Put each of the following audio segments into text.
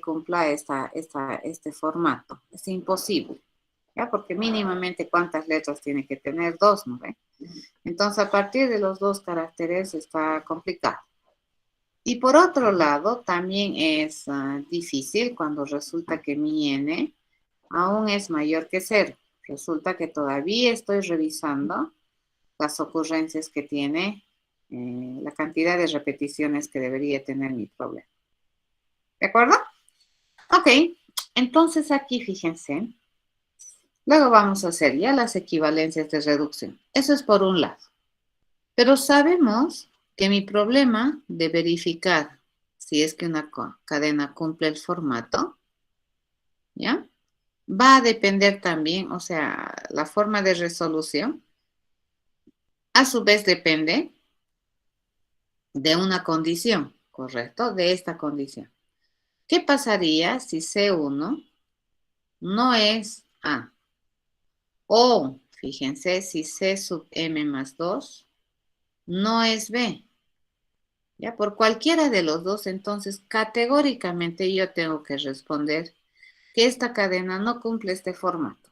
cumpla este formato. Es imposible, ¿ya? Porque mínimamente, ¿cuántas letras tiene que tener? 2, ¿no ve? Entonces, a partir de los 2 caracteres está complicado. Y por otro lado, también es difícil cuando resulta que mi n aún es mayor que 0. Resulta que todavía estoy revisando las ocurrencias que tiene, la cantidad de repeticiones que debería tener mi problema. ¿De acuerdo? Ok, entonces aquí fíjense. Luego vamos a hacer ya las equivalencias de reducción. Eso es por un lado. Pero sabemos que mi problema de verificar si es que una cadena cumple el formato, ¿ya? Va a depender también, o sea, la forma de resolución, a su vez depende de una condición, ¿correcto? De esta condición. ¿Qué pasaría si C1 no es A? O, fíjense, si C sub M más 2 no es B. Ya, por cualquiera de los dos, entonces categóricamente yo tengo que responder que esta cadena no cumple este formato.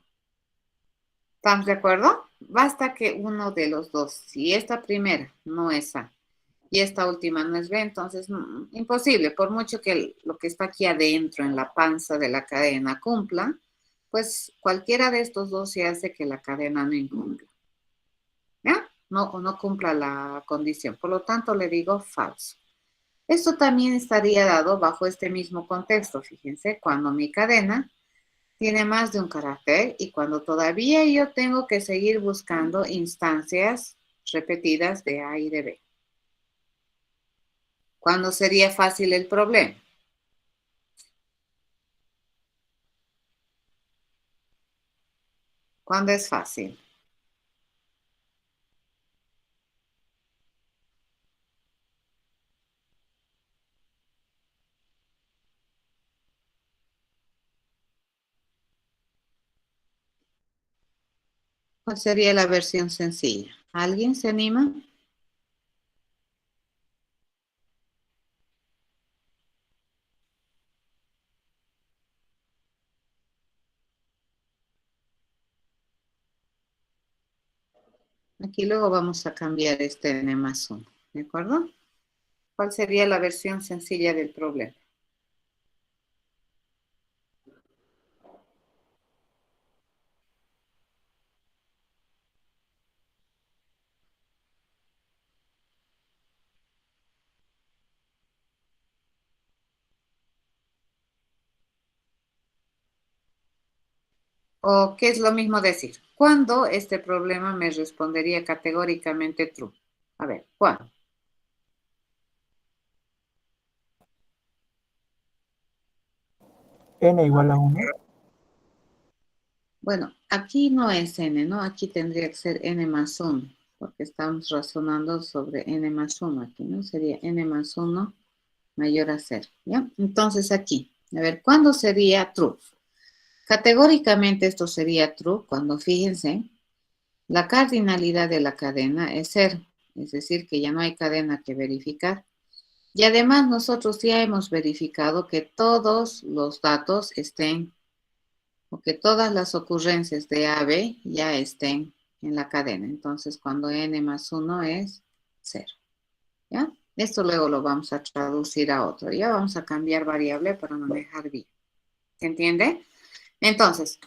¿Estamos de acuerdo? Basta que uno de los dos, si esta primera no es A y esta última no es B, entonces imposible, por mucho que lo que está aquí adentro en la panza de la cadena cumpla, pues cualquiera de estos dos se hace que la cadena no incumpla. ¿Ya? No cumpla la condición. Por lo tanto, le digo falso. Esto también estaría dado bajo este mismo contexto, fíjense, cuando mi cadena tiene más de un carácter y cuando todavía yo tengo que seguir buscando instancias repetidas de A y de B. ¿Cuándo sería fácil el problema? ¿Cuándo es fácil? ¿Cuál sería la versión sencilla? ¿Alguien se anima? Aquí luego vamos a cambiar este n más 1, ¿de acuerdo? ¿Cuál sería la versión sencilla del problema? ¿O qué es lo mismo decir? ¿Cuándo este problema me respondería categóricamente true? A ver, ¿cuándo? N igual a 1. Bueno, aquí no es n, ¿no? Aquí tendría que ser n más 1, porque estamos razonando sobre n más 1 aquí, ¿no? Sería n más 1 mayor a 0, ¿ya? Entonces aquí, a ver, ¿cuándo sería true? Categóricamente esto sería true cuando, fíjense, la cardinalidad de la cadena es 0, es decir, que ya no hay cadena que verificar. Y además nosotros ya hemos verificado que todos los datos estén, o que todas las ocurrencias de A, B ya estén en la cadena. Entonces, cuando n más 1 es 0, ¿ya? Esto luego lo vamos a traducir a otro. Ya vamos a cambiar variable para no dejar bien. ¿Se entiende? Entonces,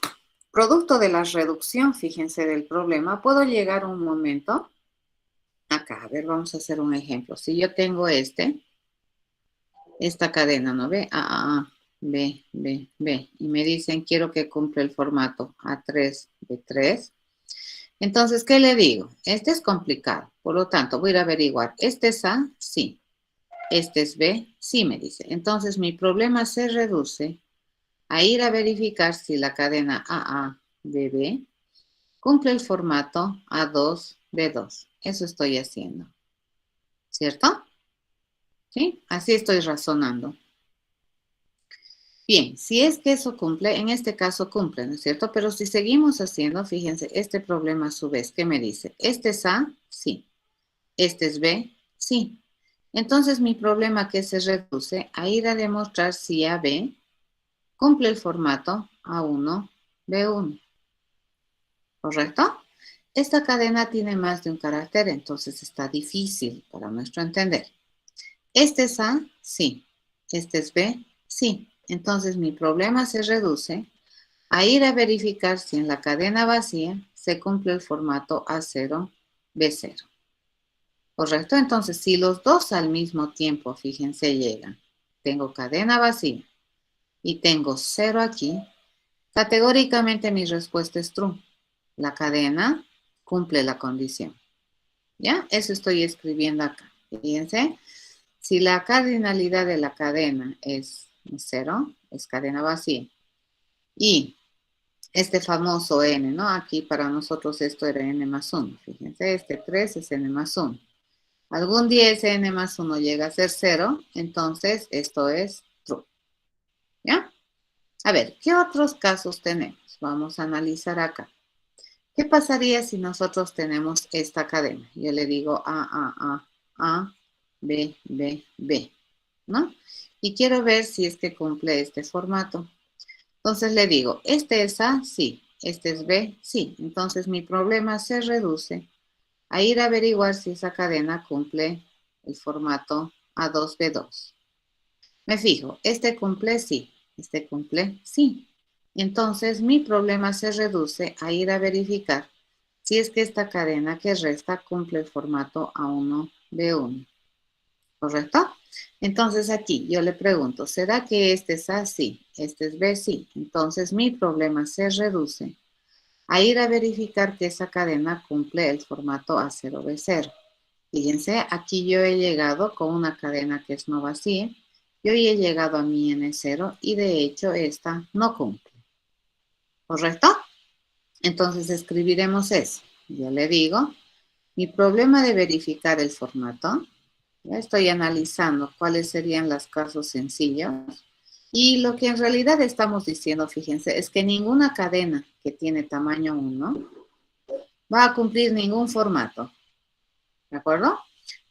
producto de la reducción, fíjense, del problema, puedo llegar a un momento, acá, a ver, vamos a hacer un ejemplo. Si yo tengo esta cadena, ¿no ve? A, B, B, B. Y me dicen, quiero que cumpla el formato A3, B3. Entonces, ¿qué le digo? Este es complicado. Por lo tanto, voy a ir a averiguar. ¿Este es A? Sí. ¿Este es B? Sí, me dice. Entonces, mi problema se reduce a ir a verificar si la cadena AA, BB cumple el formato A2, B2. Eso estoy haciendo. ¿Cierto? ¿Sí? Así estoy razonando. Bien, si es que eso cumple, en este caso cumple, ¿no es cierto? Pero si seguimos haciendo, fíjense, este problema a su vez, ¿qué me dice? ¿Este es A? Sí. ¿Este es B? Sí. Entonces mi problema que se reduce a ir a demostrar si AB cumple el formato A1, B1. ¿Correcto? Esta cadena tiene más de un carácter, entonces está difícil para nuestro entender. Este es A, sí. Este es B, sí. Entonces mi problema se reduce a ir a verificar si en la cadena vacía se cumple el formato A0, B0. ¿Correcto? Entonces, si los dos al mismo tiempo, fíjense, llegan, tengo cadena vacía y tengo 0 aquí, categóricamente mi respuesta es true. La cadena cumple la condición. ¿Ya? Eso estoy escribiendo acá. Fíjense, si la cardinalidad de la cadena es 0, es cadena vacía. Y este famoso n, ¿no? Aquí para nosotros esto era n más 1. Fíjense, este 3 es n más 1. Algún día ese n más 1 llega a ser 0, entonces esto es true. ¿Ya? A ver, ¿qué otros casos tenemos? Vamos a analizar acá. ¿Qué pasaría si nosotros tenemos esta cadena? Yo le digo A, B, B, B, ¿no? Y quiero ver si es que cumple este formato. Entonces le digo, este es A, sí. Este es B, sí. Entonces mi problema se reduce a ir a averiguar si esa cadena cumple el formato A2B2. Me fijo, este cumple, sí. Este cumple, sí. Entonces mi problema se reduce a ir a verificar si es que esta cadena que resta cumple el formato A1B1. ¿Correcto? Entonces aquí yo le pregunto, ¿será que este es A? Sí. Este es B? Sí. Entonces mi problema se reduce a ir a verificar que esa cadena cumple el formato A0B0. Fíjense, aquí yo he llegado con una cadena que es no vacía. Yo ya he llegado a mi N0 y de hecho esta no cumple. ¿Correcto? Entonces escribiremos eso. Yo le digo, mi problema de verificar el formato, ya estoy analizando cuáles serían los casos sencillos. Y lo que en realidad estamos diciendo, fíjense, es que ninguna cadena que tiene tamaño 1 va a cumplir ningún formato. ¿De acuerdo?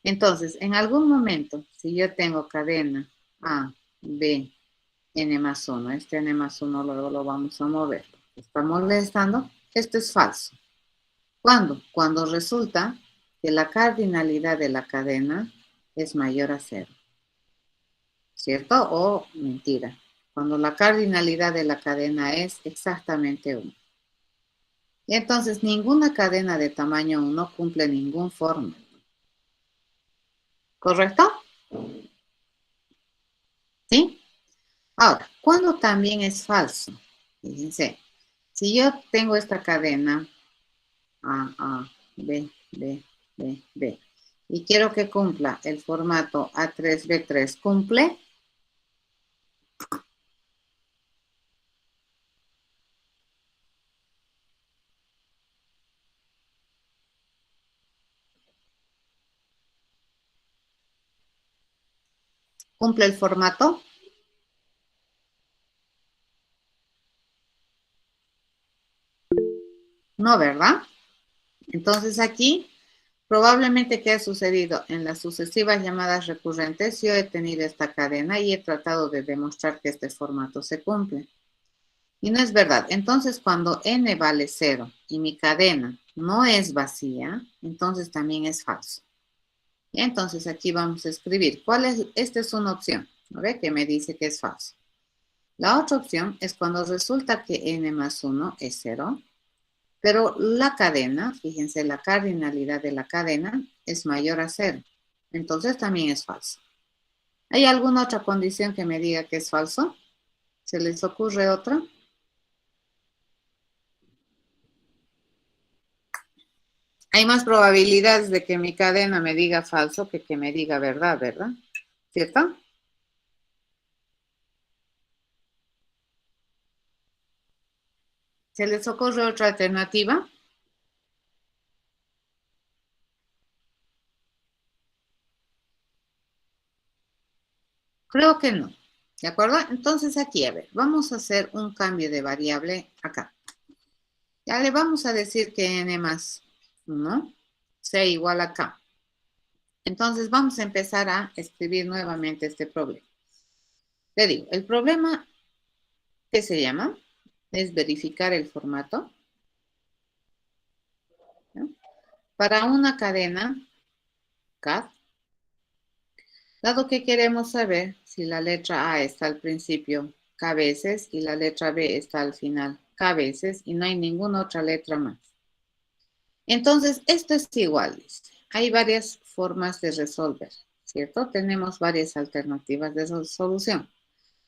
Entonces, en algún momento, si yo tengo cadena A, B, N más 1, este N más 1 luego lo vamos a mover. ¿Está molestando? Esto es falso. ¿Cuándo? Cuando resulta que la cardinalidad de la cadena es mayor a 0. ¿Cierto? O mentira. Cuando la cardinalidad de la cadena es exactamente 1. Y entonces ninguna cadena de tamaño 1 cumple ningún formato. ¿Correcto? ¿Sí? Ahora, ¿cuándo también es falso? Fíjense, si yo tengo esta cadena A, B, B, B, B, y quiero que cumpla el formato A3B3, ¿cumple? ¿Cumple el formato? No, ¿verdad? Entonces aquí, probablemente, ¿qué ha sucedido? En las sucesivas llamadas recurrentes, yo he tenido esta cadena y he tratado de demostrar que este formato se cumple. Y no es verdad. Entonces, cuando n vale 0 y mi cadena no es vacía, entonces también es falso. Y entonces aquí vamos a escribir. ¿Cuál es? Esta es una opción, ¿no ve? Que me dice que es falso. La otra opción es cuando resulta que n más 1 es 0, pero la cadena, fíjense, la cardinalidad de la cadena es mayor a 0. Entonces también es falso. ¿Hay alguna otra condición que me diga que es falso? ¿Se les ocurre otra? Hay más probabilidades de que mi cadena me diga falso que me diga verdad, ¿verdad? ¿Cierto? ¿Se les ocurre otra alternativa? Creo que no. ¿De acuerdo? Entonces aquí, a ver, vamos a hacer un cambio de variable acá. Ya le vamos a decir que n más 1 sea igual a k. Entonces vamos a empezar a escribir nuevamente este problema. Le digo, el problema ¿Qué se llama? Es verificar el formato. ¿No? Para una cadena CAD, dado que queremos saber si la letra A está al principio K veces y la letra B está al final K veces y no hay ninguna otra letra más. Entonces, esto es igual, dice. Hay varias formas de resolver, ¿cierto? Tenemos varias alternativas de solución.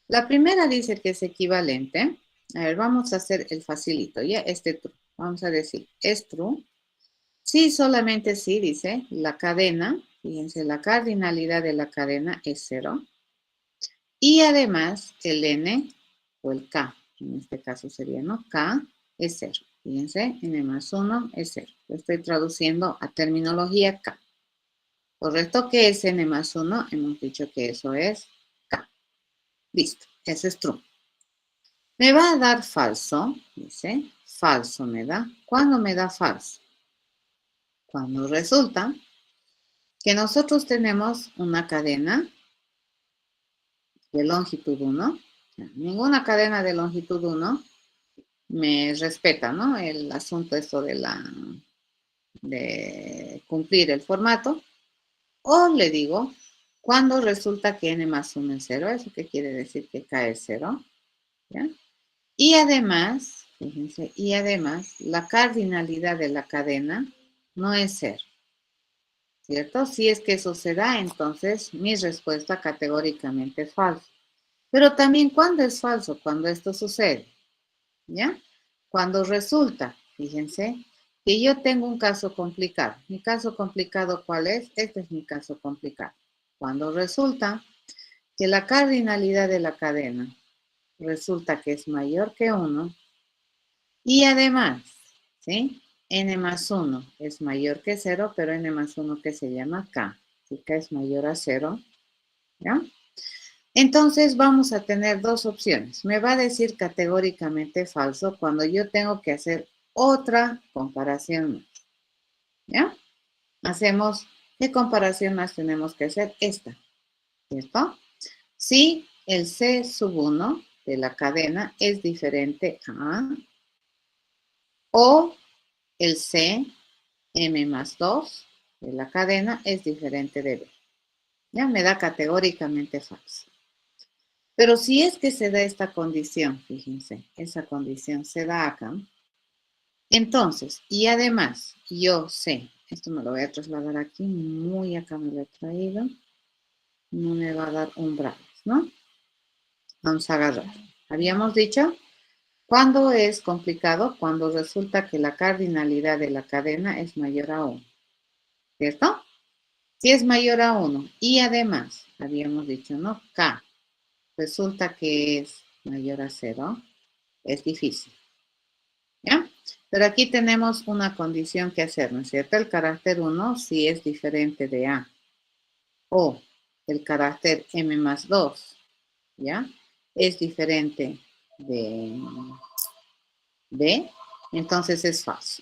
La primera dice que es equivalente. A ver, vamos a hacer el facilito, ¿ya? True. Vamos a decir, es true. Sí, solamente sí, dice, la cadena, fíjense, la cardinalidad de la cadena es 0. Y además, el n o el k, en este caso sería, ¿no? K es 0. Fíjense, n más 1 es 0. Lo estoy traduciendo a terminología K. ¿Correcto? ¿Qué es n más 1? Hemos dicho que eso es K. Listo, ese es true. Me va a dar falso, dice, falso me da. ¿Cuándo me da falso? Cuando resulta que nosotros tenemos una cadena de longitud 1. Ninguna cadena de longitud 1 me respeta, ¿no? El asunto esto de cumplir el formato. O le digo, cuando resulta que n más 1 es 0, ¿eso qué quiere decir? Que k es 0, ¿ya? Y además, fíjense, y además, la cardinalidad de la cadena no es 0, ¿cierto? Si es que eso se da, entonces mi respuesta categóricamente es falsa. Pero también, ¿cuándo es falso? Cuando esto sucede, ¿ya? Cuando resulta, fíjense, que yo tengo un caso complicado. ¿Mi caso complicado cuál es? Este es mi caso complicado. Cuando resulta que la cardinalidad de la cadena resulta que es mayor que 1 y además, ¿sí? N más 1 es mayor que 0, pero N más 1 que se llama K. Si K es mayor a 0, ¿ya? Entonces vamos a tener dos opciones. Me va a decir categóricamente falso cuando yo tengo que hacer otra comparación. ¿Ya? Hacemos, ¿qué comparación más tenemos que hacer? Esta, ¿cierto? Si el C sub 1 de la cadena es diferente a A o el C M más 2 de la cadena es diferente de B. Ya me da categóricamente falso. Pero si es que se da esta condición, fíjense, esa condición se da acá, entonces, y además, yo sé, esto me lo voy a trasladar aquí, muy acá me lo he traído, no me va a dar umbrales, ¿no? Vamos a agarrar. Habíamos dicho, ¿cuándo es complicado? Cuando resulta que la cardinalidad de la cadena es mayor a 1, ¿cierto? Si es mayor a 1 y además, habíamos dicho, ¿no? K resulta que es mayor a 0, es difícil, ¿ya? Pero aquí tenemos una condición que hacer, ¿no es cierto? El carácter 1 si es diferente de A o el carácter M más 2, ¿ya? Es diferente de B, entonces es falso.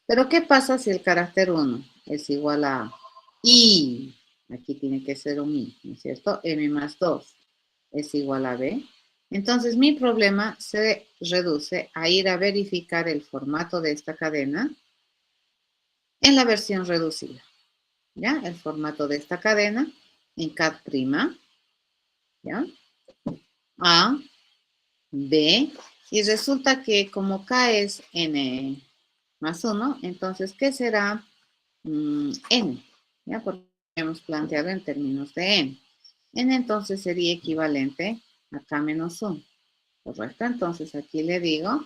Pero ¿qué pasa si el carácter 1 es igual a I? Aquí tiene que ser un I, ¿no es cierto? M más 2 es igual a B. Entonces mi problema se reduce a ir a verificar el formato de esta cadena en la versión reducida. ¿Ya? El formato de esta cadena en CAD', ¿ya? A, B, y resulta que como K es N más 1, entonces, ¿qué será N? ¿Ya? Porque hemos planteado en términos de N. N entonces sería equivalente a K menos 1, ¿correcto? Entonces aquí le digo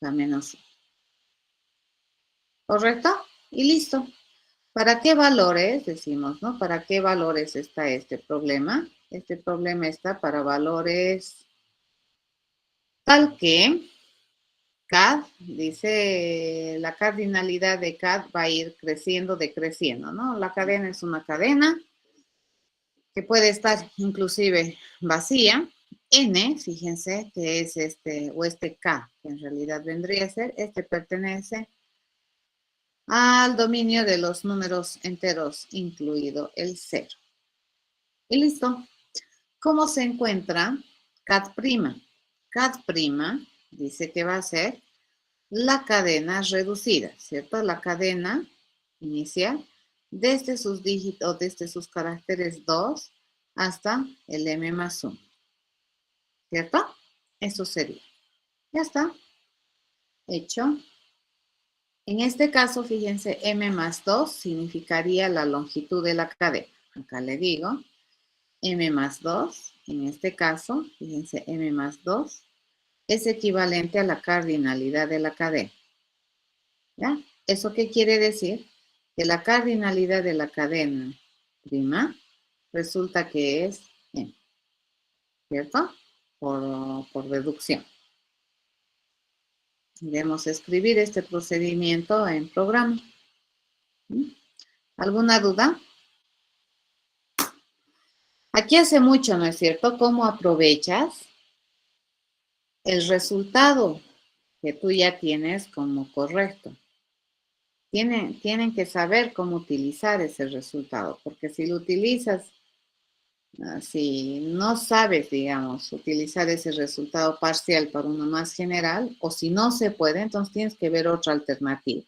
K menos 1, ¿correcto? Y listo. ¿Para qué valores, decimos, ¿no? ¿Para qué valores está este problema? Este problema está para valores tal que CAD, dice, la cardinalidad de CAD va a ir creciendo, decreciendo, ¿no? La cadena es una cadena que puede estar inclusive vacía. N, fíjense, que es o este K, que en realidad vendría a ser, pertenece al dominio de los números enteros, incluido el 0. Y listo. ¿Cómo se encuentra CAD'? CAD', dice que va a ser la cadena reducida, ¿cierto? La cadena inicial desde sus dígitos, desde sus caracteres 2 hasta el m más 1, ¿cierto? Eso sería. Ya está. Hecho. En este caso, fíjense, m más 2 significaría la longitud de la cadena. Acá le digo, m más 2, en este caso, fíjense, m más 2 es equivalente a la cardinalidad de la cadena. ¿Ya? ¿Eso qué quiere decir? Que la cardinalidad de la cadena prima resulta que es m, ¿cierto? Por deducción. Debemos escribir este procedimiento en programa. ¿Alguna duda? Aquí hace mucho, ¿no es cierto? ¿Cómo aprovechas el resultado que tú ya tienes como correcto? Tienen que saber cómo utilizar ese resultado, porque si lo utilizas, si no sabes, digamos, utilizar ese resultado parcial para uno más general, o si no se puede, entonces tienes que ver otra alternativa.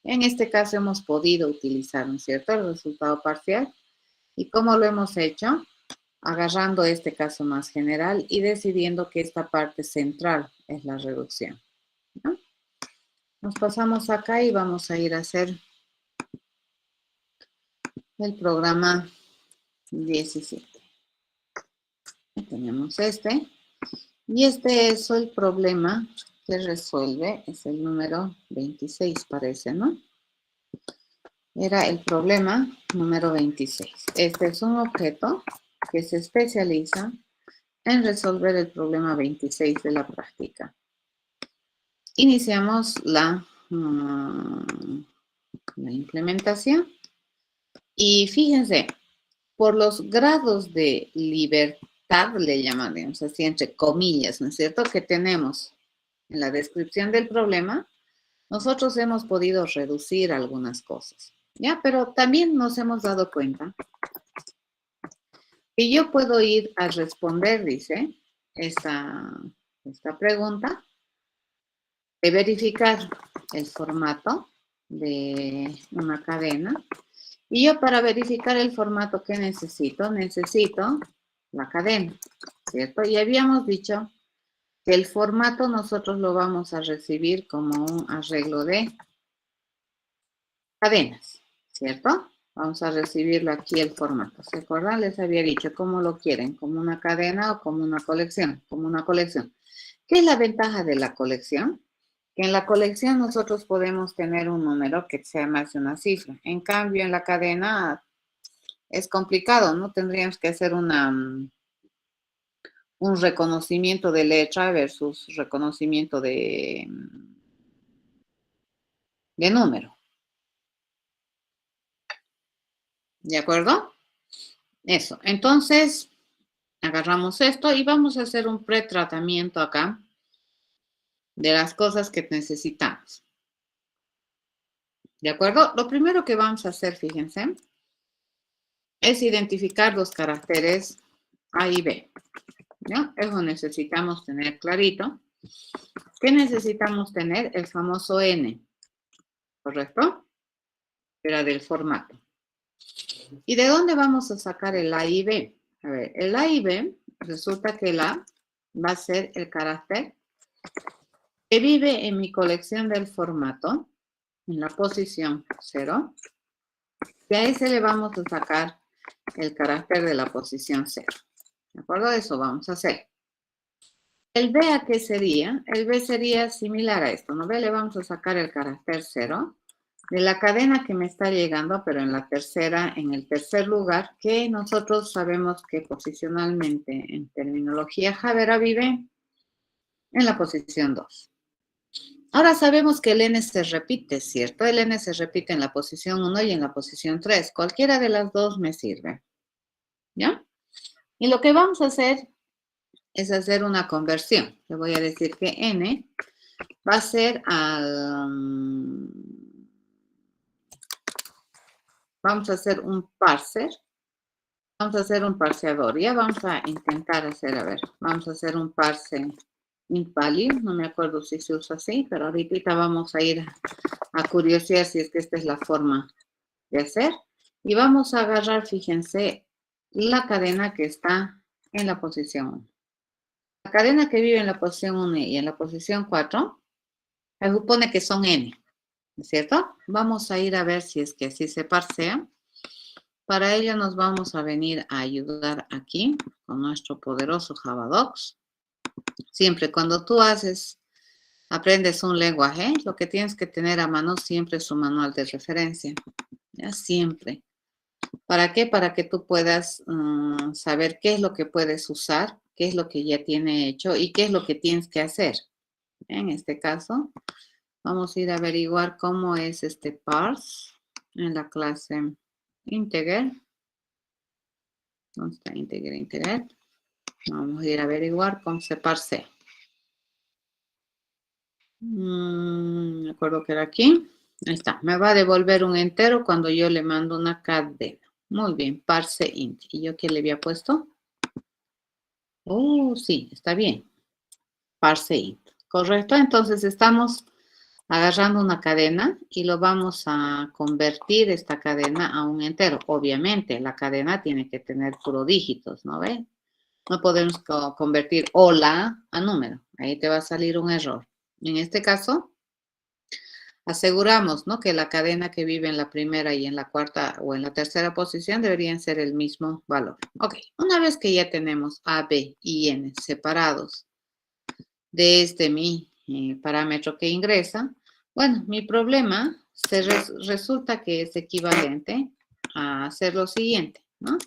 En este caso hemos podido utilizar, ¿no es cierto?, el resultado parcial. ¿Y cómo lo hemos hecho? Agarrando este caso más general y decidiendo que esta parte central es la reducción, ¿no? Nos pasamos acá y vamos a ir a hacer el programa 17. Tenemos este. Y este es el problema que resuelve, es el número 26, parece, ¿no? Era el problema número 26. Este es un objeto que se especializa en resolver el problema 26 de la práctica. Iniciamos la implementación. Y fíjense, por los grados de libertad, le llamaremos así, entre comillas, ¿no es cierto?, que tenemos en la descripción del problema, nosotros hemos podido reducir algunas cosas, ¿ya? Pero también nos hemos dado cuenta que yo puedo ir a responder, dice, esta pregunta, de verificar el formato de una cadena. Y yo para verificar el formato que necesito la cadena, ¿cierto? Y habíamos dicho que el formato nosotros lo vamos a recibir como un arreglo de cadenas, ¿cierto? Vamos a recibirlo aquí el formato. ¿Se acuerdan? Les había dicho cómo lo quieren, como una cadena o como una colección, como una colección. ¿Qué es la ventaja de la colección? Que en la colección nosotros podemos tener un número que sea más de una cifra. En cambio, en la cadena es complicado, ¿no? Tendríamos que hacer un reconocimiento de letra versus reconocimiento de número. ¿De acuerdo? Eso. Entonces, agarramos esto y vamos a hacer un pretratamiento acá de las cosas que necesitamos. ¿De acuerdo? Lo primero que vamos a hacer, fíjense, es identificar los caracteres A y B. ¿Ya? Eso necesitamos tener clarito. ¿Qué necesitamos tener? El famoso N, ¿correcto? Era del formato. ¿Y de dónde vamos a sacar el A y B? A ver, el A y B, resulta que el A va a ser el carácter que vive en mi colección del formato, en la posición 0, y a ese le vamos a sacar el carácter de la posición 0. ¿De acuerdo? Eso vamos a hacer. ¿El B a qué sería? El B sería similar a esto, ¿no ve? Le vamos a sacar el carácter 0 de la cadena que me está llegando, pero en el tercer lugar, que nosotros sabemos que posicionalmente en terminología Javera vive en la posición 2. Ahora sabemos que el N se repite, ¿cierto? El N se repite en la posición 1 y en la posición 3. Cualquiera de las dos me sirve, ¿ya? Y lo que vamos a hacer es hacer una conversión. Le voy a decir que N va a ser vamos a hacer un parser. Vamos a hacer un parseador. Ya vamos a intentar hacer, a ver, vamos a hacer un parse int value, no me acuerdo si se usa así, pero ahorita vamos a ir a curiosear si es que esta es la forma de hacer. Y vamos a agarrar, fíjense, la cadena que está en la posición 1. La cadena que vive en la posición 1 y en la posición 4, se supone que son n, ¿no es cierto? Vamos a ir a ver si es que así se parsea. Para ello nos vamos a venir a ayudar aquí con nuestro poderoso Javadocs. Siempre cuando tú aprendes un lenguaje, lo que tienes que tener a mano siempre es su manual de referencia. ¿Ya? Siempre. ¿Para qué? Para que tú puedas saber qué es lo que puedes usar, qué es lo que ya tiene hecho y qué es lo que tienes que hacer. En este caso, vamos a ir a averiguar cómo es este parse en la clase integer. ¿Dónde está integer? Vamos a ir a averiguar cómo se parsea. Me acuerdo que era aquí. Ahí está. Me va a devolver un entero cuando yo le mando una cadena. Muy bien. Parse int. ¿Y yo qué le había puesto? Oh, sí. Está bien. Parse int. Correcto. Entonces estamos agarrando una cadena y lo vamos a convertir esta cadena a un entero. Obviamente, la cadena tiene que tener puro dígitos, ¿no ve? No podemos convertir hola a número. Ahí te va a salir un error. En este caso, aseguramos, ¿no?, que la cadena que vive en la primera y en la cuarta o en la tercera posición deberían ser el mismo valor. Ok, una vez que ya tenemos A, B y N separados de mi parámetro que ingresa, bueno, mi problema resulta que es equivalente a hacer lo siguiente, ¿no?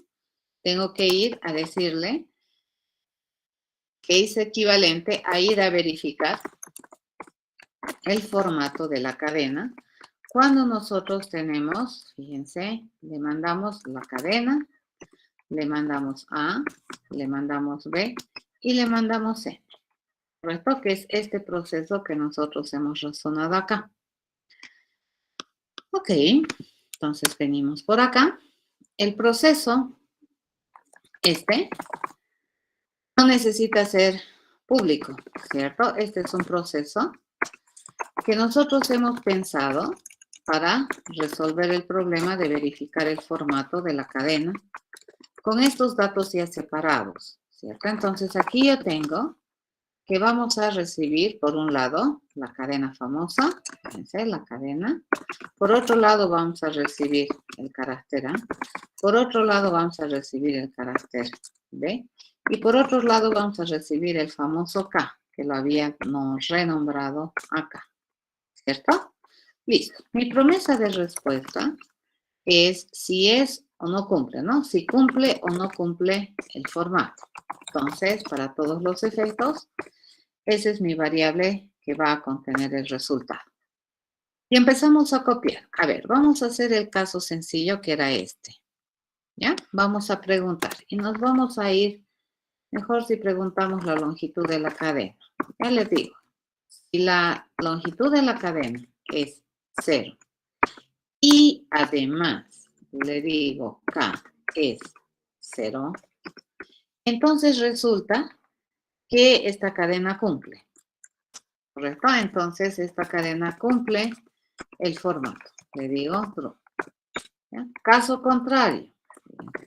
Tengo que ir a decirle que es equivalente a ir a verificar el formato de la cadena. Cuando nosotros tenemos, fíjense, le mandamos la cadena, le mandamos A, le mandamos B y le mandamos C. ¿Correcto? Que es este proceso que nosotros hemos razonado acá. Ok, entonces venimos por acá. El proceso, no necesita ser público, ¿cierto? Este es un proceso que nosotros hemos pensado para resolver el problema de verificar el formato de la cadena con estos datos ya separados, ¿cierto? Entonces aquí yo tengo que vamos a recibir, por un lado, la cadena famosa, fíjense, la cadena. Por otro lado vamos a recibir el carácter A. Por otro lado vamos a recibir el carácter B. Y por otro lado vamos a recibir el famoso K, que lo habíamos renombrado acá. ¿Cierto? Listo. Mi promesa de respuesta es si es o no cumple, ¿no? Si cumple o no cumple el formato. Entonces, para todos los efectos, esa es mi variable que va a contener el resultado. Y empezamos a copiar. A ver, vamos a hacer el caso sencillo que era este. ¿Ya? Vamos a preguntar y nos vamos a ir, mejor si preguntamos la longitud de la cadena. Ya les digo, si la longitud de la cadena es 0 y además le digo K es 0, entonces resulta que esta cadena cumple. ¿Correcto? Entonces esta cadena cumple el formato. Le digo true. ¿Ya? Caso contrario.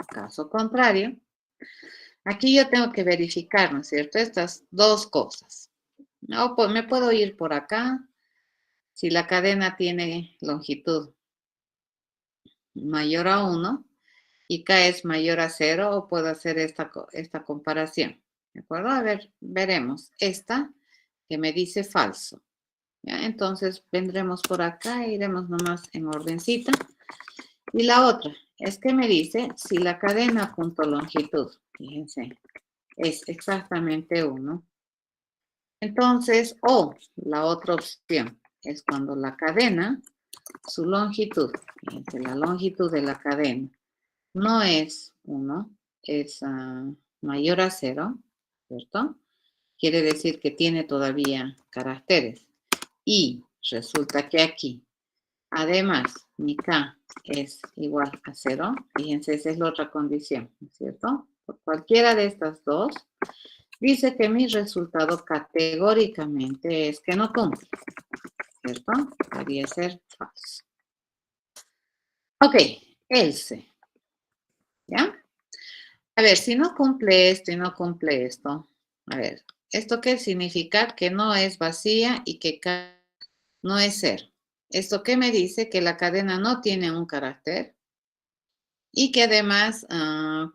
Caso contrario. Aquí yo tengo que verificar, ¿no es cierto? Estas dos cosas. No, pues me puedo ir por acá. Si la cadena tiene longitud mayor a 1 y K es mayor a 0, o puedo hacer esta comparación. ¿De acuerdo? A ver, veremos. Esta que me dice falso. ¿Ya? Entonces vendremos por acá e iremos nomás en ordencita. Y la otra es que me dice si la cadena punto longitud, fíjense, es exactamente 1. Entonces, la otra opción es cuando la cadena, su longitud, fíjense, la longitud de la cadena no es 1, es mayor a 0, ¿cierto? Quiere decir que tiene todavía caracteres. Y resulta que aquí, además, mi K es igual a 0. Fíjense, esa es la otra condición, ¿no es cierto? Por cualquiera de estas dos, Dice que mi resultado categóricamente es que no cumple, ¿cierto? Debería ser falso. Ok, else, ¿ya? A ver, si no cumple esto y no cumple esto, a ver, ¿esto qué significa? Que no es vacía y que no es cero. ¿Esto qué me dice? Que la cadena no tiene un carácter y que además,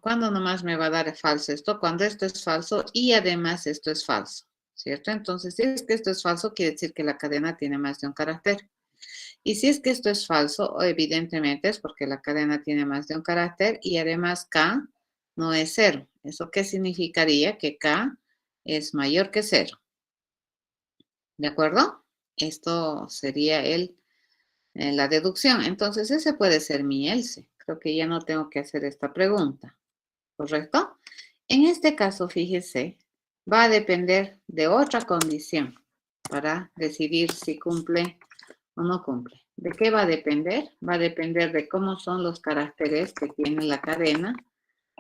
¿cuándo nomás me va a dar falso esto? Cuando esto es falso y además esto es falso, ¿cierto? Entonces, si es que esto es falso, quiere decir que la cadena tiene más de un carácter. Y si es que esto es falso, evidentemente es porque la cadena tiene más de un carácter y además K no es cero. ¿Eso qué significaría? Que K es mayor que cero. ¿De acuerdo? Esto sería la deducción. Entonces, ese puede ser mi else. Creo que ya no tengo que hacer esta pregunta. ¿Correcto? En este caso, fíjese, va a depender de otra condición para decidir si cumple o no cumple. ¿De qué va a depender? Va a depender de cómo son los caracteres que tiene la cadena,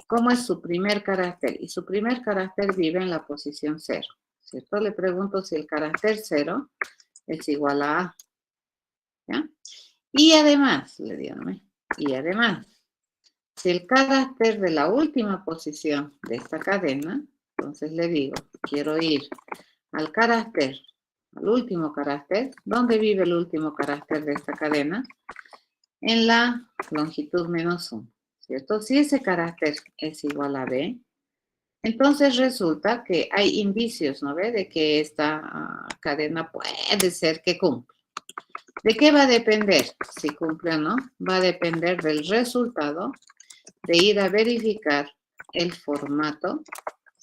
cómo es su primer carácter. Y su primer carácter vive en la posición 0. ¿Cierto? Le pregunto si el carácter 0 es igual a A. ¿Ya? Y además, le digo, ¿no? Y además, si el carácter de la última posición de esta cadena, entonces le digo, quiero ir al carácter, al último carácter. ¿Dónde vive el último carácter de esta cadena? En la longitud menos 1, ¿cierto? Si ese carácter es igual a B, entonces resulta que hay indicios, ¿no ve? De que esta cadena puede ser que cumpla. ¿De qué va a depender si cumple o no? Va a depender del resultado de ir a verificar el formato,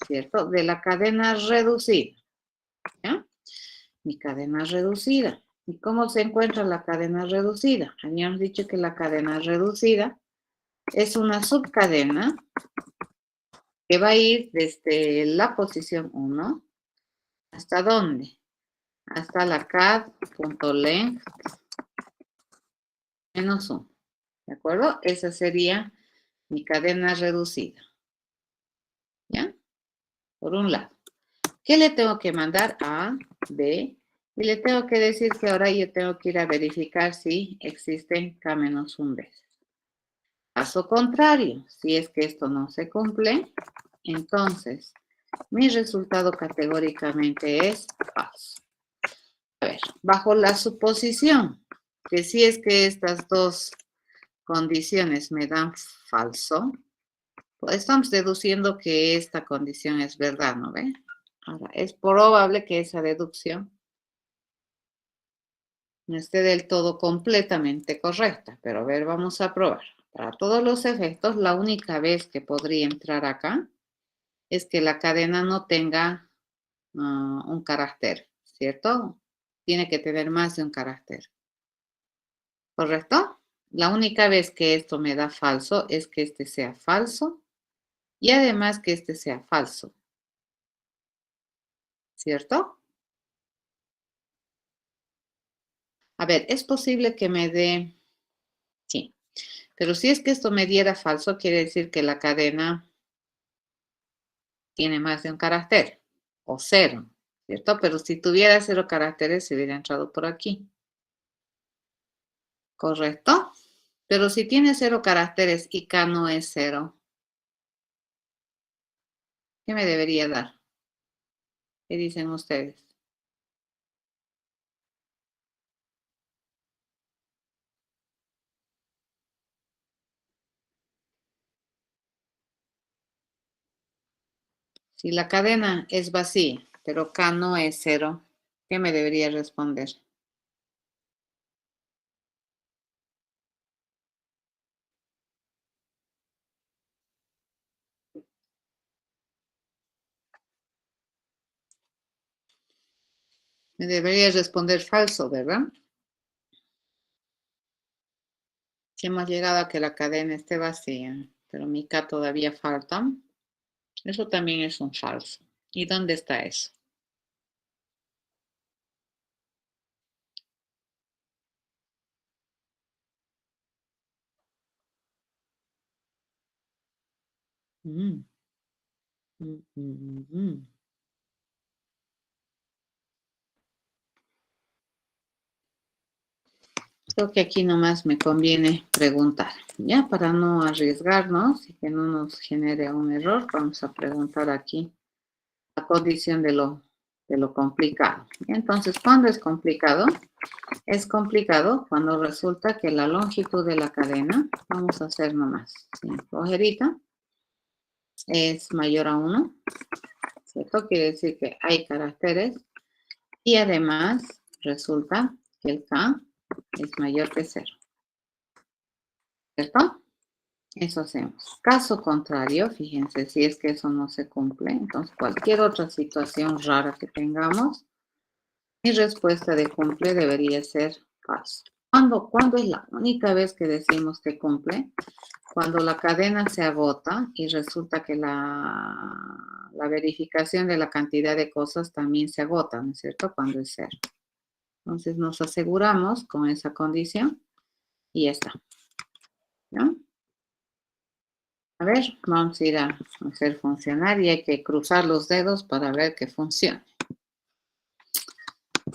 ¿cierto? De la cadena reducida, ¿ya? Mi cadena reducida. ¿Y cómo se encuentra la cadena reducida? Habíamos dicho que la cadena reducida es una subcadena que va a ir desde la posición 1 hasta dónde? Hasta la cad.length menos 1. ¿De acuerdo? Esa sería mi cadena reducida. ¿Ya? Por un lado. ¿Qué le tengo que mandar? A, B. Y le tengo que decir que ahora yo tengo que ir a verificar si existen K-1 veces. Caso contrario, si es que esto no se cumple, entonces mi resultado categóricamente es falso. A ver, bajo la suposición que si es que estas dos condiciones me dan falso, pues estamos deduciendo que esta condición es verdad, ¿no ve? Ahora, es probable que esa deducción no esté del todo completamente correcta, pero a ver, vamos a probar. Para todos los efectos, la única vez que podría entrar acá es que la cadena no tenga un carácter, ¿cierto? Tiene que tener más de un carácter, ¿correcto? La única vez que esto me da falso es que este sea falso y además que este sea falso, ¿cierto? A ver, es posible que me dé, sí, pero si es que esto me diera falso, quiere decir que la cadena tiene más de un carácter o cero, ¿cierto? Pero si tuviera 0 caracteres, se hubiera entrado por aquí, ¿correcto? Pero si tiene 0 caracteres y K no es 0, ¿qué me debería dar? ¿Qué dicen ustedes? Si la cadena es vacía, pero K no es 0, ¿qué me debería responder? Me debería responder falso, ¿verdad? Si hemos llegado a que la cadena esté vacía, pero mi K todavía falta, eso también es un falso. ¿Y dónde está eso? Mm, mm, mm, mm. Creo que aquí nomás me conviene preguntar, ya para no arriesgarnos y que no nos genere un error, vamos a preguntar aquí la condición de lo complicado. Entonces, ¿cuándo es complicado? Es complicado cuando resulta que la longitud de la cadena, vamos a hacer nomás, sin flojerita, es mayor a 1, ¿cierto? Quiere decir que hay caracteres y además resulta que el K es mayor que 0, ¿cierto? Eso hacemos. Caso contrario, fíjense, si es que eso no se cumple, entonces cualquier otra situación rara que tengamos, mi respuesta de cumple debería ser falso. ¿Cuándo es la única vez que decimos que cumple? Cuando la cadena se agota y resulta que la verificación de la cantidad de cosas también se agota, ¿no es cierto? Cuando es 0. Entonces nos aseguramos con esa condición y ya está. ¿No? A ver, vamos a ir a hacer funcionar y hay que cruzar los dedos para ver que funcione.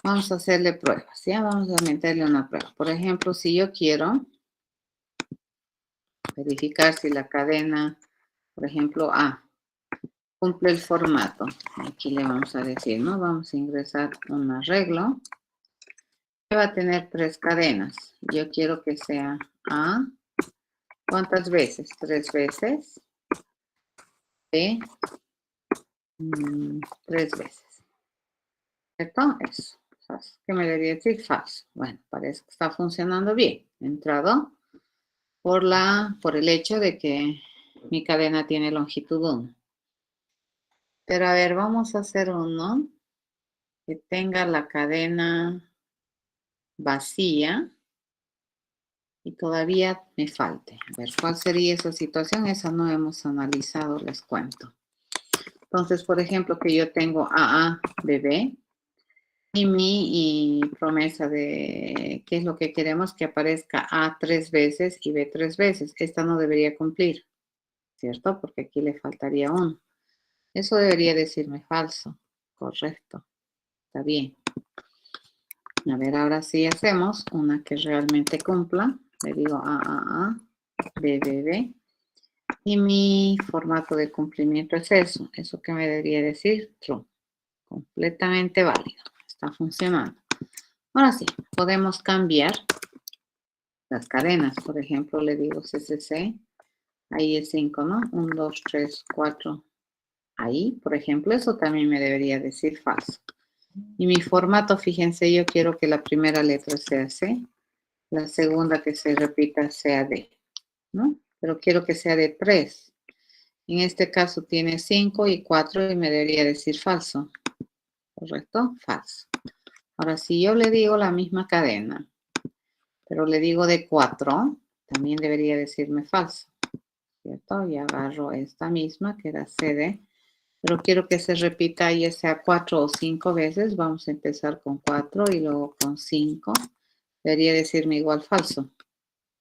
Vamos a hacerle pruebas, ¿ya? Vamos a meterle una prueba. Por ejemplo, si yo quiero verificar si la cadena, por ejemplo, A, cumple el formato. Aquí le vamos a decir, ¿no? Vamos a ingresar un arreglo. Que va a tener 3 cadenas. Yo quiero que sea A. ¿Cuántas veces? 3 veces. B. 3 veces. ¿Cierto? Eso. ¿Qué me debería decir? Falso. Bueno, parece que está funcionando bien. Entrado por el hecho de que mi cadena tiene longitud 1. Pero a ver, vamos a hacer uno que tenga la cadena vacía y todavía me falte. A ver, ¿cuál sería esa situación? Esa no hemos analizado, les cuento. Entonces, por ejemplo, que yo tengo AA, BB, y mi promesa de qué es lo que queremos que aparezca A 3 veces y B 3 veces. Esta no debería cumplir, ¿cierto? Porque aquí le faltaría 1. Eso debería decirme falso. Correcto. Está bien. A ver, ahora sí hacemos una que realmente cumpla. Le digo A, B, B, B. Y mi formato de cumplimiento es eso. Eso que me debería decir true. Completamente válido. Está funcionando. Ahora sí, podemos cambiar las cadenas. Por ejemplo, le digo CCC. Ahí es 5, ¿no? 1, 2, 3, 4. Ahí, por ejemplo, eso también me debería decir falso. Y mi formato, fíjense, yo quiero que la primera letra sea C, la segunda que se repita sea D, ¿no? Pero quiero que sea de 3. En este caso tiene 5 y 4 y me debería decir falso. ¿Correcto? Falso. Ahora, si yo le digo la misma cadena, pero le digo de 4, también debería decirme falso. ¿Cierto? Y agarro esta misma, que era CD, pero quiero que se repita ya sea 4 o 5 veces. Vamos a empezar con 4 y luego con 5. Debería decirme igual falso.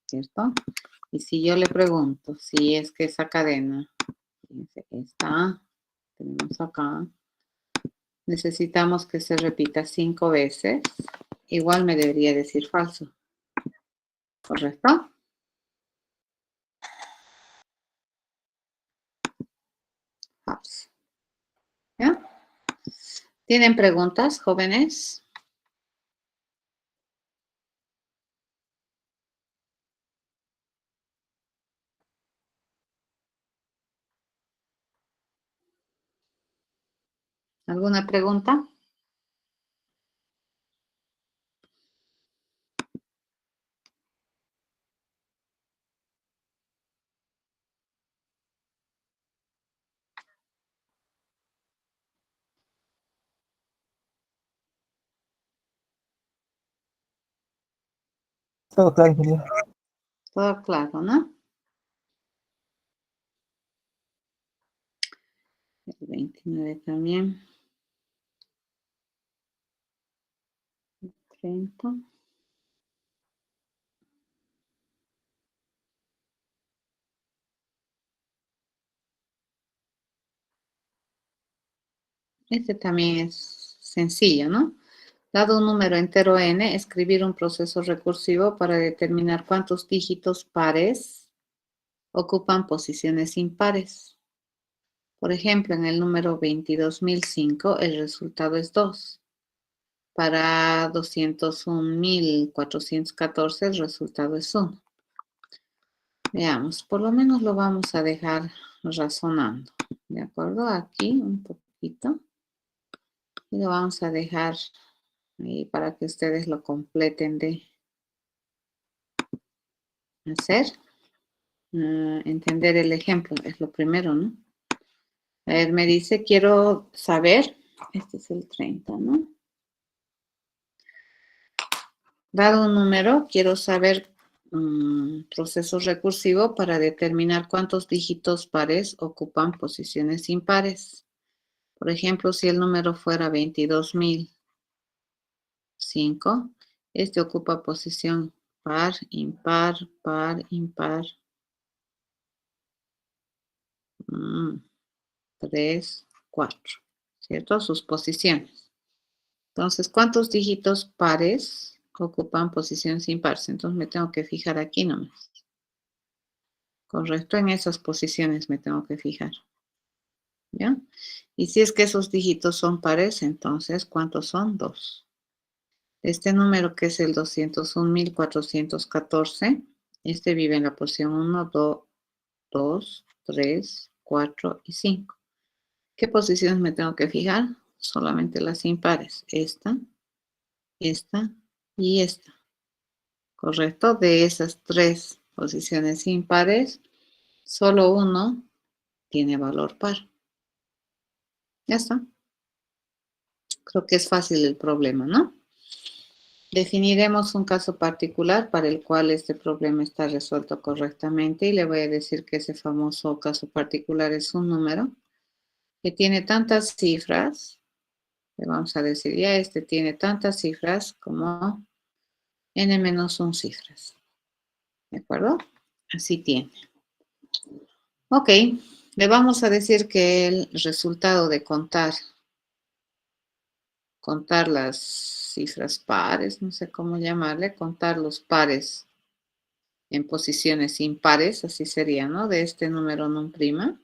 ¿Cierto? Y si yo le pregunto si es que esa cadena, fíjense, esta, tenemos acá, necesitamos que se repita 5 veces, igual me debería decir falso. ¿Correcto? Falso. ¿Ya? ¿Tienen preguntas, jóvenes? ¿Alguna pregunta? Todo claro, ingeniero. Todo claro, ¿no? El 29 también. 30. Este también es sencillo, ¿no? Dado un número entero n, escribir un proceso recursivo para determinar cuántos dígitos pares ocupan posiciones impares. Por ejemplo, en el número 22.005 el resultado es 2. Para 201.414 el resultado es 1. Veamos, por lo menos lo vamos a dejar razonando. ¿De acuerdo? Aquí un poquito. Y lo vamos a dejar ahí para que ustedes lo completen de hacer. Entender el ejemplo es lo primero, ¿no? A ver, me dice, quiero saber, este es el 30, ¿no? Dado un número, quiero saber proceso recursivo para determinar cuántos dígitos pares ocupan posiciones impares. Por ejemplo, si el número fuera 22.005, este ocupa posición par, impar, 3, 4, ¿cierto? Sus posiciones. Entonces, ¿cuántos dígitos pares ocupan posiciones impares? Entonces me tengo que fijar aquí nomás. Correcto, en esas posiciones me tengo que fijar. ¿Ya? Y si es que esos dígitos son pares, entonces, ¿cuántos son? 2. Este número que es el 201.414, este vive en la posición 1, 2, 3, 4 y 5. ¿Qué posiciones me tengo que fijar? Solamente las impares. Esta y esta. ¿Correcto? De esas 3 posiciones impares, solo uno tiene valor par. Ya está. Creo que es fácil el problema, ¿no? Definiremos un caso particular para el cual este problema está resuelto correctamente y le voy a decir que ese famoso caso particular es un número que tiene tantas cifras. Le vamos a decir, ya este tiene tantas cifras como n-1 cifras. ¿De acuerdo? Así tiene. Ok, le vamos a decir que el resultado de contar las cifras pares, no sé cómo llamarle, contar los pares en posiciones impares, así sería, ¿no? De este número non prima,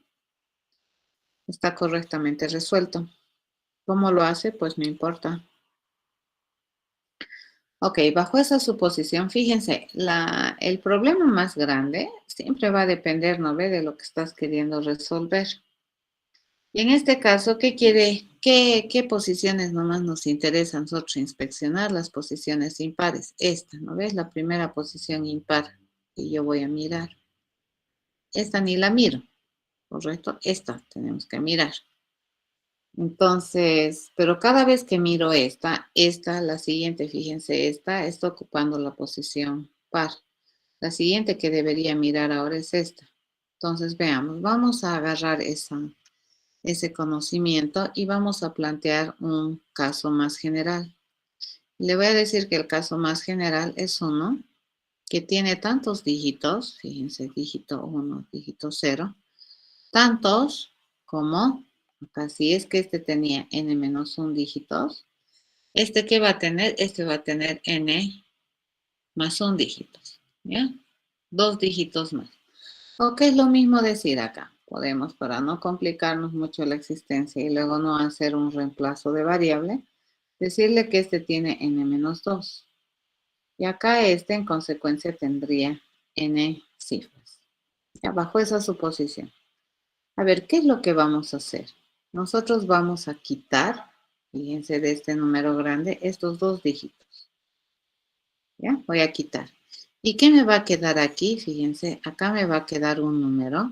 está correctamente resuelto. ¿Cómo lo hace? Pues no importa. Ok, bajo esa suposición, fíjense, el problema más grande siempre va a depender, ¿no ve?, de lo que estás queriendo resolver. Y en este caso, ¿qué posiciones nomás nos interesa a nosotros inspeccionar? Las posiciones impares. Esta, ¿no ves? La primera posición impar que yo voy a mirar. Esta ni la miro, ¿correcto? Esta tenemos que mirar. Entonces, pero cada vez que miro la siguiente, fíjense, esta está ocupando la posición par. La siguiente que debería mirar ahora es esta. Entonces, veamos, vamos a agarrar ese conocimiento y vamos a plantear un caso más general. Le voy a decir que el caso más general es uno que tiene tantos dígitos, fíjense, dígito 1, dígito 0, tantos como, acá si es que este tenía n-1 dígitos, ¿este qué va a tener? Este va a tener n+1 dígitos, ¿ya? 2 dígitos más. O que es lo mismo decir acá. Podemos, para no complicarnos mucho la existencia y luego no hacer un reemplazo de variable, decirle que este tiene n-2. Y acá este en consecuencia tendría n cifras. Ya bajo esa suposición. A ver, ¿qué es lo que vamos a hacer? Nosotros vamos a quitar, fíjense, de este número grande, estos 2 dígitos. ¿Ya? Voy a quitar. ¿Y qué me va a quedar aquí? Fíjense, acá me va a quedar un número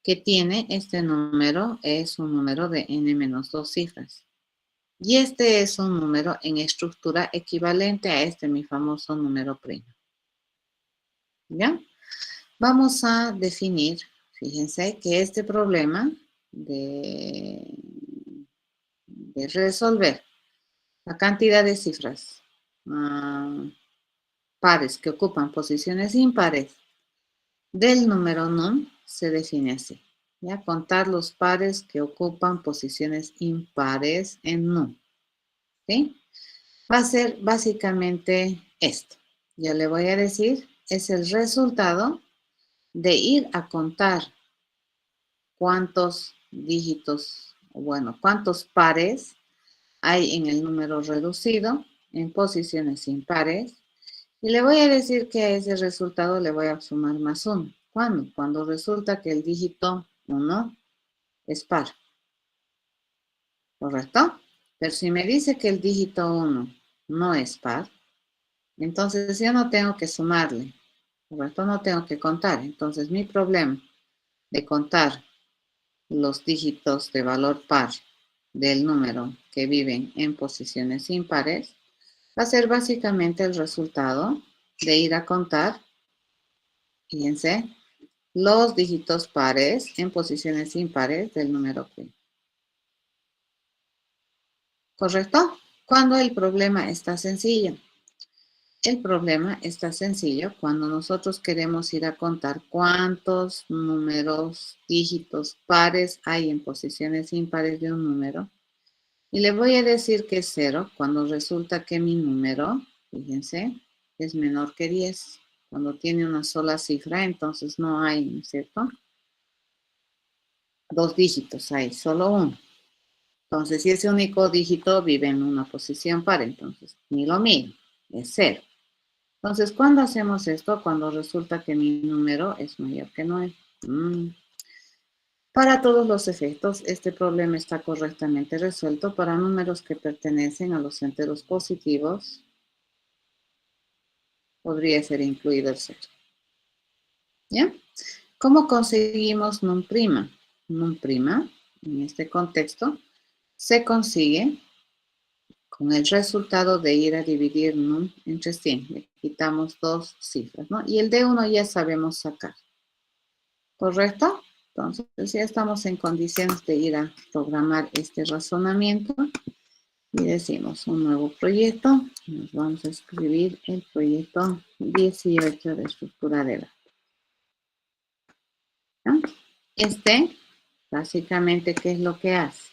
que tiene, este número es un número de n-2 cifras. Y este es un número en estructura equivalente a este, mi famoso número primo. ¿Ya? Vamos a definir, fíjense, que este problema de resolver la cantidad de cifras pares que ocupan posiciones impares del número num se define así. ¿Ya? Contar los pares que ocupan posiciones impares en num. ¿Sí? Va a ser básicamente esto. Yo le voy a decir, es el resultado de ir a contar cuántos dígitos, bueno, cuántos pares hay en el número reducido en posiciones impares. Y le voy a decir que a ese resultado le voy a sumar más 1. ¿Cuándo? Cuando resulta que el dígito 1 es par. ¿Correcto? Pero si me dice que el dígito 1 no es par, entonces yo no tengo que sumarle. ¿Correcto? No tengo que contar. Entonces mi problema de contar los dígitos de valor par del número que viven en posiciones impares va a ser básicamente el resultado de ir a contar, fíjense, los dígitos pares en posiciones impares del número pi. ¿Correcto? Cuando el problema está sencillo. El problema está sencillo cuando nosotros queremos ir a contar cuántos números, dígitos pares hay en posiciones impares de un número. Y le voy a decir que es 0 cuando resulta que mi número, fíjense, es menor que 10. Cuando tiene una sola cifra, entonces no hay, ¿no es cierto? Dos dígitos hay, solo uno. Entonces, si ese único dígito vive en una posición par, entonces ni lo mismo, es 0. Entonces, ¿cuándo hacemos esto? Cuando resulta que mi número es mayor que 9. Para todos los efectos, este problema está correctamente resuelto para números que pertenecen a los enteros positivos. Podría ser incluido el 0. ¿Ya? ¿Cómo conseguimos num prima? Num prima, en este contexto, se consigue con el resultado de ir a dividir num entre 100. Le quitamos dos cifras, ¿no? Y el de 1 ya sabemos sacar. ¿Correcto? Entonces ya estamos en condiciones de ir a programar este razonamiento y decimos un nuevo proyecto. Nos vamos a escribir el proyecto 18 de estructura de datos. ¿No? Básicamente, ¿qué es lo que hace?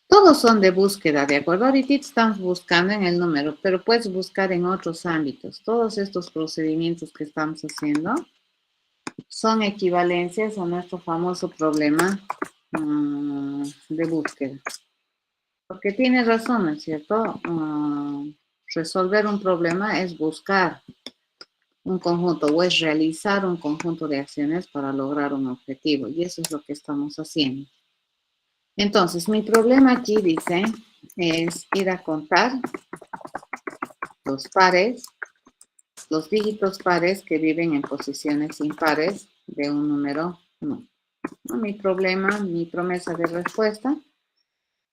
Todos son de búsqueda, ¿de acuerdo? Ahorita estamos buscando en el número, pero puedes buscar en otros ámbitos. Todos estos procedimientos que estamos haciendo son equivalencias a nuestro famoso problema de búsqueda. Porque tiene razón, ¿no es cierto? Resolver un problema es buscar un conjunto o es realizar un conjunto de acciones para lograr un objetivo. Y eso es lo que estamos haciendo. Entonces, mi problema aquí, dice, es ir a contar los pares, los dígitos pares que viven en posiciones impares de un número no. Mi problema, mi promesa de respuesta,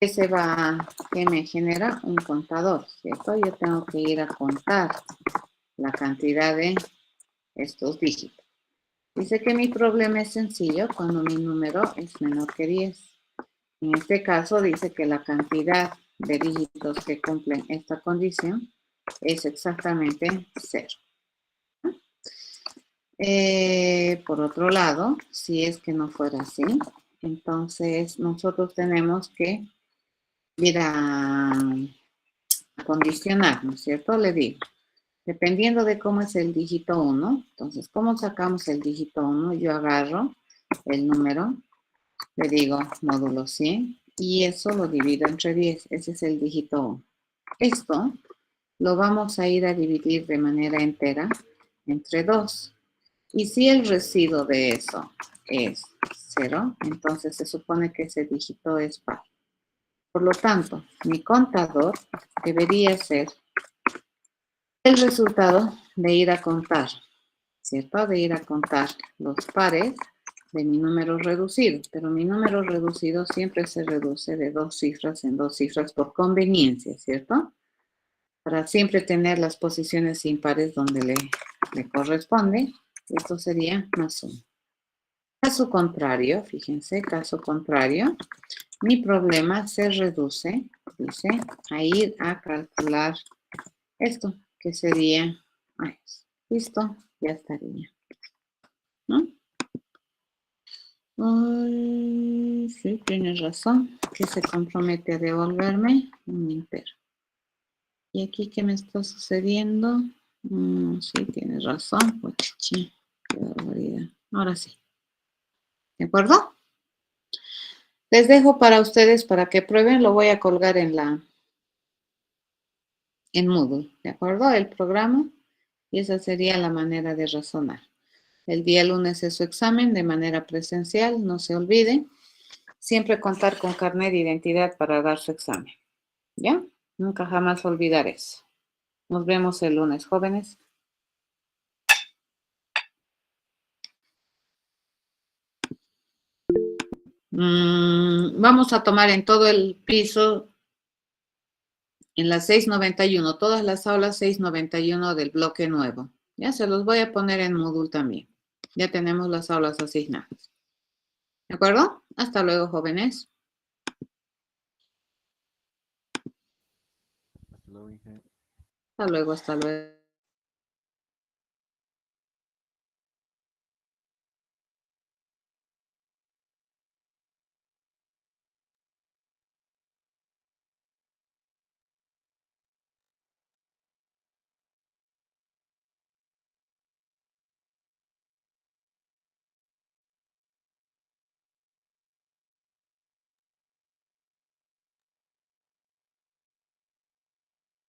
que me genera un contador, ¿cierto? Yo tengo que ir a contar la cantidad de estos dígitos. Dice que mi problema es sencillo cuando mi número es menor que 10. En este caso dice que la cantidad de dígitos que cumplen esta condición es exactamente 0. Por otro lado, si es que no fuera así, entonces nosotros tenemos que ir a condicionar, ¿no es cierto? Le digo, dependiendo de cómo es el dígito 1, entonces, ¿cómo sacamos el dígito 1? Yo agarro el número, le digo módulo 100 y eso lo divido entre 10. Ese es el dígito 1. Esto lo vamos a ir a dividir de manera entera entre 2. Y si el residuo de eso es 0, entonces se supone que ese dígito es par. Por lo tanto, mi contador debería ser el resultado de ir a contar, ¿cierto? De ir a contar los pares de mi número reducido. Pero mi número reducido siempre se reduce de 2 cifras en 2 cifras por conveniencia, ¿cierto? Para siempre tener las posiciones impares donde le corresponde. Esto sería más 1. Caso contrario, fíjense, caso contrario, mi problema se reduce, dice, a ir a calcular esto, que sería, listo, ya estaría, ¿no? Sí, tienes razón, que se compromete a devolverme un entero. ¿Y aquí qué me está sucediendo? Sí, tienes razón. Pues, sí, qué barbaridad. Ahora sí. ¿De acuerdo? Les dejo para ustedes para que prueben. Lo voy a colgar en Moodle. ¿De acuerdo? El programa. Y esa sería la manera de razonar. El día lunes es su examen de manera presencial. No se olviden. Siempre contar con carnet de identidad para dar su examen. ¿Ya? Nunca jamás olvidar eso. Nos vemos el lunes, jóvenes. Vamos a tomar en todo el piso, en las 691, todas las aulas 691 del bloque nuevo. Ya se los voy a poner en Moodle también. Ya tenemos las aulas asignadas. ¿De acuerdo? Hasta luego, jóvenes. Hasta luego, Inge. Hasta luego, hasta luego.